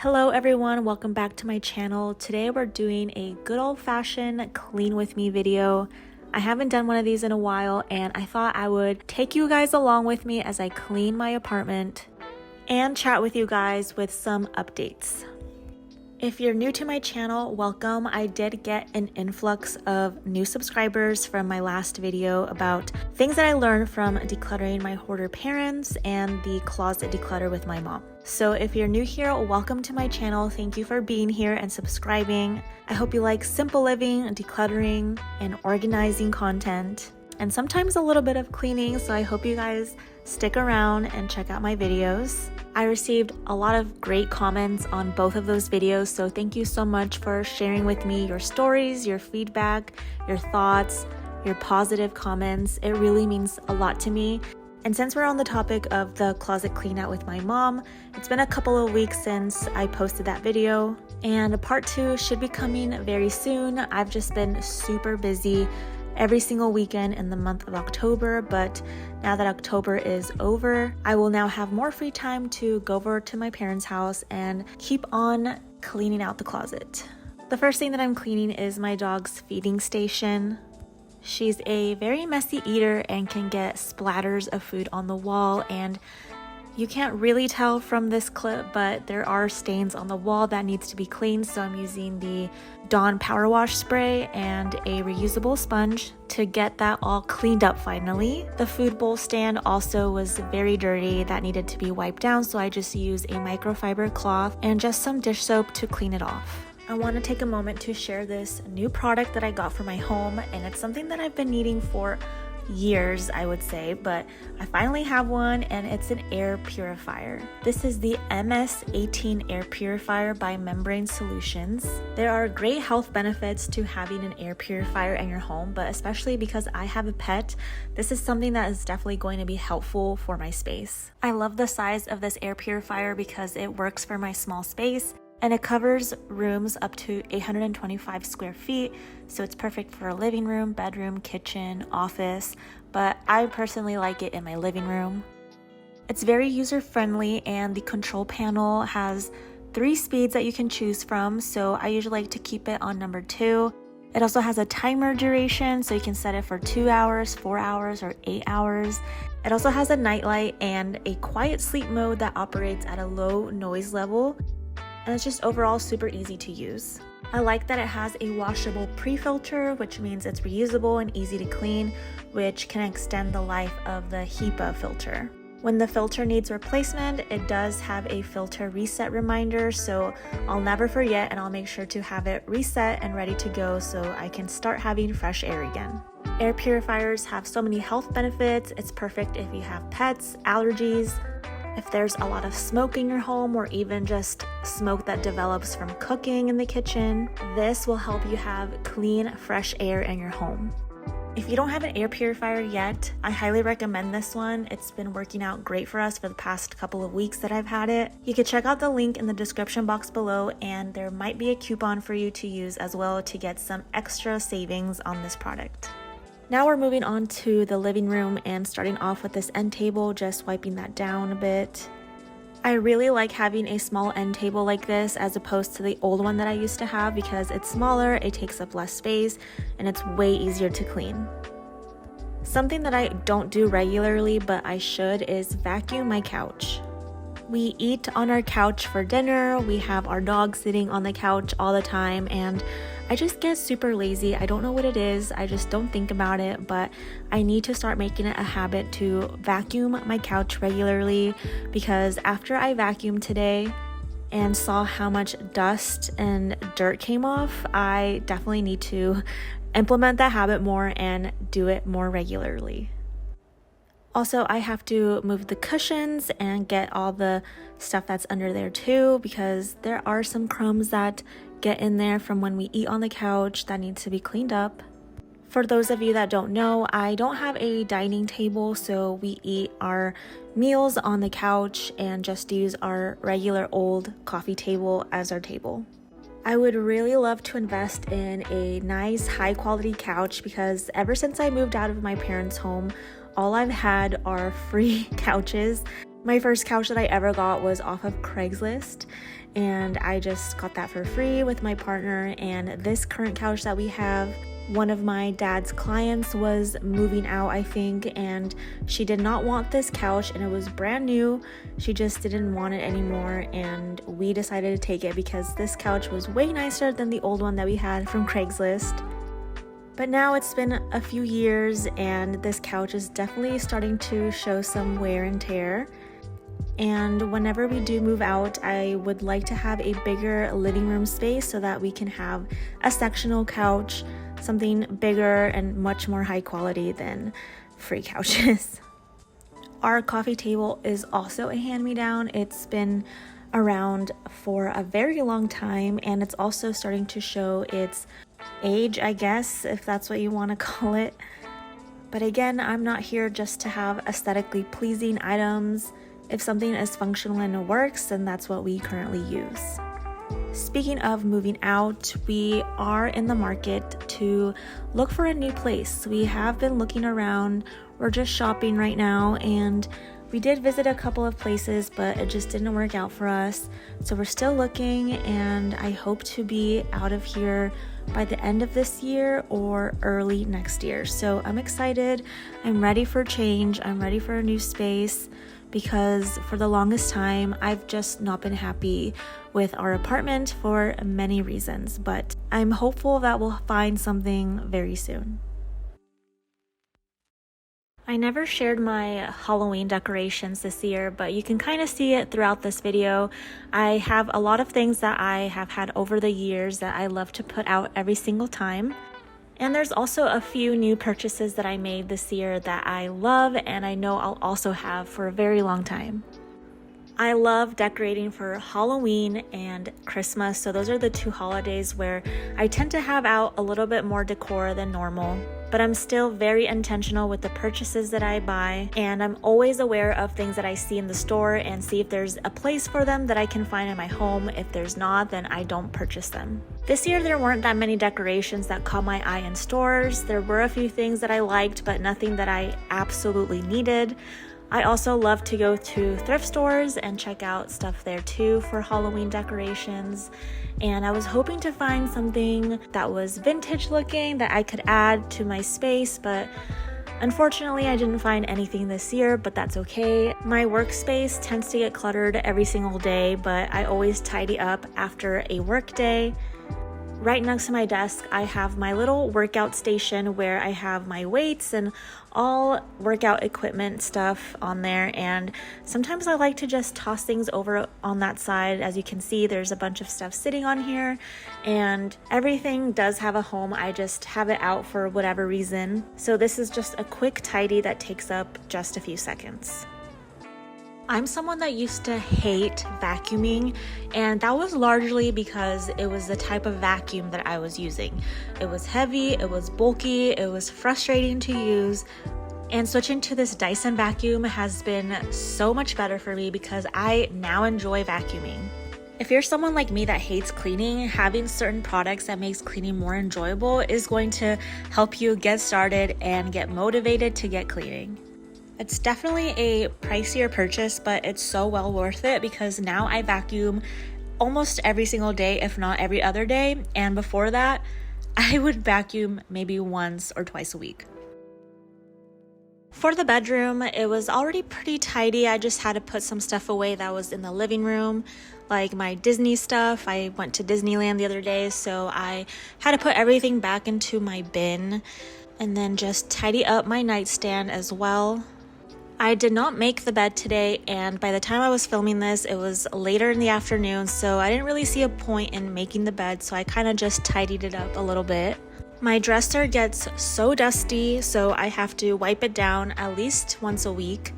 Hello everyone, welcome back to my channel. Today we're doing a good old-fashioned clean with me video. I haven't done one of these in a while and I thought I would take you guys along with me as I clean my apartment and chat with you guys with some updates. If you're new to my channel, welcome. I did get an influx of new subscribers from my last video about things that I learned from decluttering my hoarder parents and the closet declutter with my mom. So if you're new here, welcome to my channel. Thank you for being here and subscribing. I hope you like simple living, decluttering, and organizing content, and sometimes a little bit of cleaning, so I hope you guys stick around and check out my videos. I received a lot of great comments on both of those videos, so thank you so much for sharing with me your stories, your feedback, your thoughts, your positive comments. It really means a lot to me. And since we're on the topic of the closet clean out with my mom, it's been a couple of weeks since I posted that video, and part 2 should be coming very soon. I've just been super busy every single weekend in the month of October, but now that October is over, I will now have more free time to go over to my parents' house and keep on cleaning out the closet. The first thing that I'm cleaning is my dog's feeding station. She's a very messy eater and can get splatters of food on the wall, and you can't really tell from this clip, but there are stains on the wall that needs to be cleaned, so I'm using the Dawn Power Wash spray and a reusable sponge to get that all cleaned up finally. The food bowl stand also was very dirty, that needed to be wiped down, so I just used a microfiber cloth and just some dish soap to clean it off. I want to take a moment to share this new product that I got for my home, and it's something that I've been needing for years, I would say, but I finally have one, and it's an air purifier. This is the MS18 air purifier by Membrane Solutions. There are great health benefits to having an air purifier in your home, but especially because I have a pet, this is something that is definitely going to be helpful for my space. I love the size of this air purifier because it works for my small space, and it covers rooms up to 825 square feet, so it's perfect for a living room, bedroom, kitchen, office, but I personally like it in my living room. It's very user-friendly, and the control panel has 3 speeds that you can choose from, so I usually like to keep it on number 2. It also has a timer duration, so you can set it for 2 hours, 4 hours, or 8 hours. It also has a night light and a quiet sleep mode that operates at a low noise level, and it's just overall super easy to use. I like that it has a washable pre-filter, which means it's reusable and easy to clean, which can extend the life of the HEPA filter. When the filter needs replacement, it does have a filter reset reminder, so I'll never forget, and I'll make sure to have it reset and ready to go so I can start having fresh air again. Air purifiers have so many health benefits. It's perfect if you have pets, allergies, if there's a lot of smoke in your home, or even just smoke that develops from cooking in the kitchen. This will help you have clean, fresh air in your home. If you don't have an air purifier yet, I highly recommend this one. It's been working out great for us for the past couple of weeks that I've had it. You can check out the link in the description box below, and there might be a coupon for you to use as well to get some extra savings on this product. Now we're moving on to the living room and starting off with this end table, just wiping that down a bit. I really like having a small end table like this as opposed to the old one that I used to have because it's smaller, it takes up less space, and it's way easier to clean. Something that I don't do regularly but I should is vacuum my couch. We eat on our couch for dinner, we have our dog sitting on the couch all the time, and I just get super lazy. I don't know what it is, I just don't think about it, but I need to start making it a habit to vacuum my couch regularly, because after I vacuumed today and saw how much dust and dirt came off, I definitely need to implement that habit more and do it more regularly. Also, I have to move the cushions and get all the stuff that's under there too, because there are some crumbs that get in there from when we eat on the couch that needs to be cleaned up. For those of you that don't know, I don't have a dining table, so we eat our meals on the couch and just use our regular old coffee table as our table. I would really love to invest in a nice high quality couch, because ever since I moved out of my parents' home, all I've had are free couches. My first couch that I ever got was off of Craigslist, and I just got that for free with my partner. And this current couch that we have, one of my dad's clients was moving out, I think, and she did not want this couch, and it was brand new. She just didn't want it anymore, and we decided to take it because this couch was way nicer than the old one that we had from Craigslist. But now it's been a few years, and this couch is definitely starting to show some wear and tear. And whenever we do move out, I would like to have a bigger living room space so that we can have a sectional couch, something bigger and much more high quality than free couches. Our coffee table is also a hand-me-down. It's been around for a very long time, and it's also starting to show its age, I guess, if that's what you want to call it. But again, I'm not here just to have aesthetically pleasing items. If something is functional and it works, then that's what we currently use. Speaking of moving out, we are in the market to look for a new place. We have been looking around. We're just shopping right now, and we did visit a couple of places, but it just didn't work out for us. So we're still looking, and I hope to be out of here by the end of this year or early next year. So I'm excited. I'm ready for change. I'm ready for a new space, because for the longest time, I've just not been happy with our apartment for many reasons, but I'm hopeful that we'll find something very soon. I never shared my Halloween decorations this year, but you can kind of see it throughout this video. I have a lot of things that I have had over the years that I love to put out every single time. And there's also a few new purchases that I made this year that I love, and I know I'll also have for a very long time. I love decorating for Halloween and Christmas, so those are the two holidays where I tend to have out a little bit more decor than normal. But I'm still very intentional with the purchases that I buy, and I'm always aware of things that I see in the store and see if there's a place for them that I can find in my home. If there's not, then I don't purchase them. This year there weren't that many decorations that caught my eye in stores. There were a few things that I liked, but nothing that I absolutely needed. I also love to go to thrift stores and check out stuff there too for Halloween decorations. And I was hoping to find something that was vintage looking that I could add to my space, but unfortunately I didn't find anything this year, but that's okay. My workspace tends to get cluttered every single day, but I always tidy up after a work day. Right next to my desk, I have my little workout station where I have my weights and all workout equipment stuff on there. And sometimes I like to just toss things over on that side. As you can see, there's a bunch of stuff sitting on here, and everything does have a home. I just have it out for whatever reason. So this is just a quick tidy that takes up just a few seconds. I'm someone that used to hate vacuuming, and that was largely because it was the type of vacuum that I was using. It was heavy, it was bulky, it was frustrating to use, and switching to this Dyson vacuum has been so much better for me because I now enjoy vacuuming. If you're someone like me that hates cleaning, having certain products that makes cleaning more enjoyable is going to help you get started and get motivated to get cleaning. It's definitely a pricier purchase, but it's so well worth it because now I vacuum almost every single day, if not every other day. And before that, I would vacuum maybe once or twice a week. For the bedroom, it was already pretty tidy. I just had to put some stuff away that was in the living room, like my Disney stuff. I went to Disneyland the other day, so I had to put everything back into my bin and then just tidy up my nightstand as well. I did not make the bed today, and by the time I was filming this, it was later in the afternoon, so I didn't really see a point in making the bed, so I kind of just tidied it up a little bit. My dresser gets so dusty, so I have to wipe it down at least once a week.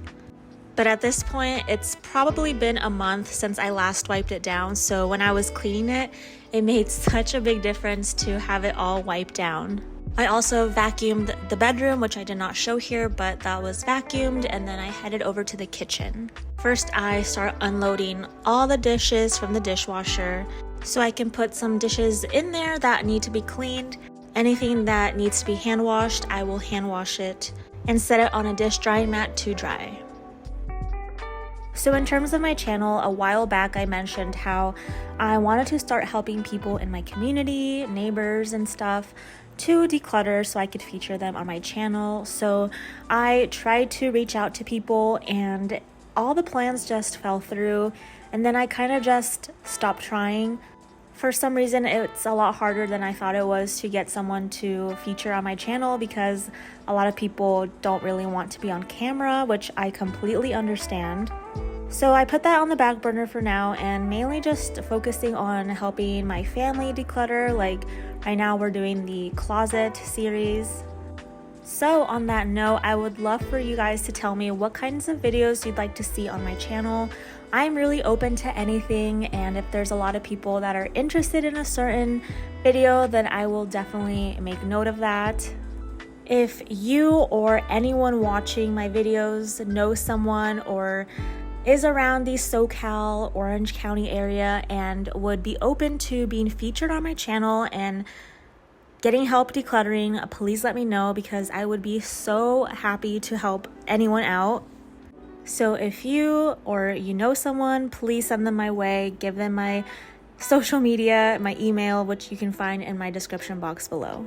But at this point, it's probably been a month since I last wiped it down, so when I was cleaning it, it made such a big difference to have it all wiped down. I also vacuumed the bedroom, which I did not show here, but that was vacuumed, and then I headed over to the kitchen. First, I start unloading all the dishes from the dishwasher so I can put some dishes in there that need to be cleaned. Anything that needs to be hand washed, I will hand wash it and set it on a dish drying mat to dry. So in terms of my channel, a while back I mentioned how I wanted to start helping people in my community, neighbors and stuff, to declutter so I could feature them on my channel. So I tried to reach out to people and all the plans just fell through, and then I kind of just stopped trying. For some reason, it's a lot harder than I thought it was to get someone to feature on my channel because a lot of people don't really want to be on camera, which I completely understand. So I put that on the back burner for now and mainly just focusing on helping my family declutter. Like right now we're doing the closet series. So on that note, I would love for you guys to tell me what kinds of videos you'd like to see on my channel. I'm really open to anything, and if there's a lot of people that are interested in a certain video, then I will definitely make note of that. If you or anyone watching my videos knows someone or is around the SoCal, Orange County area and would be open to being featured on my channel and getting help decluttering, please let me know because I would be so happy to help anyone out. So if you or you know someone, please send them my way. Give them my social media, my email, which you can find in my description box below.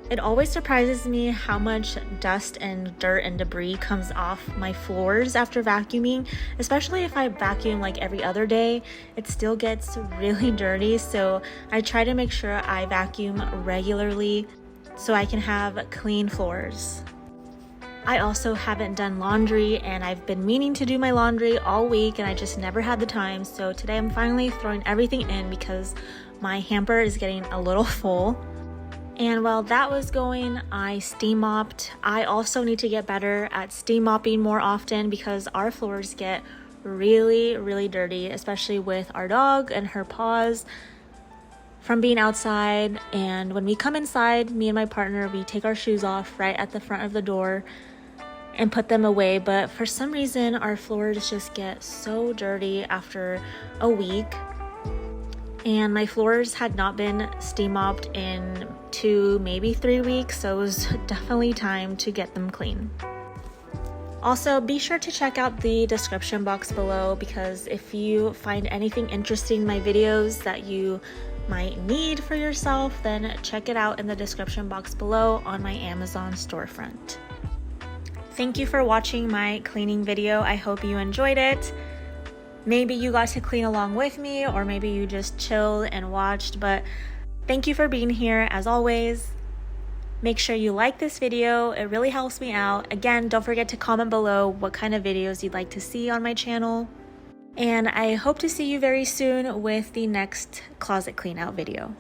It always surprises me how much dust and dirt and debris comes off my floors after vacuuming, especially if I vacuum like every other day. It still gets really dirty, so I try to make sure I vacuum regularly so I can have clean floors. I also haven't done laundry, and I've been meaning to do my laundry all week and I just never had the time, so today I'm finally throwing everything in because my hamper is getting a little full. And while that was going, I steam mopped. I also need to get better at steam mopping more often because our floors get really dirty, especially with our dog and her paws from being outside. And when we come inside, me and my partner, we take our shoes off right at the front of the door and put them away. But for some reason, our floors just get so dirty after a week. And my floors had not been steam mopped in 2, maybe 3 weeks, so it was definitely time to get them clean. Also, be sure to check out the description box below because if you find anything interesting in my videos that you might need for yourself, then check it out in the description box below on my Amazon storefront. Thank you for watching my cleaning video. I hope you enjoyed it. Maybe you got to clean along with me, or maybe you just chilled and watched, but thank you for being here as always. Make sure you like this video, it really helps me out. Again, don't forget to comment below what kind of videos you'd like to see on my channel. And I hope to see you very soon with the next closet clean out video.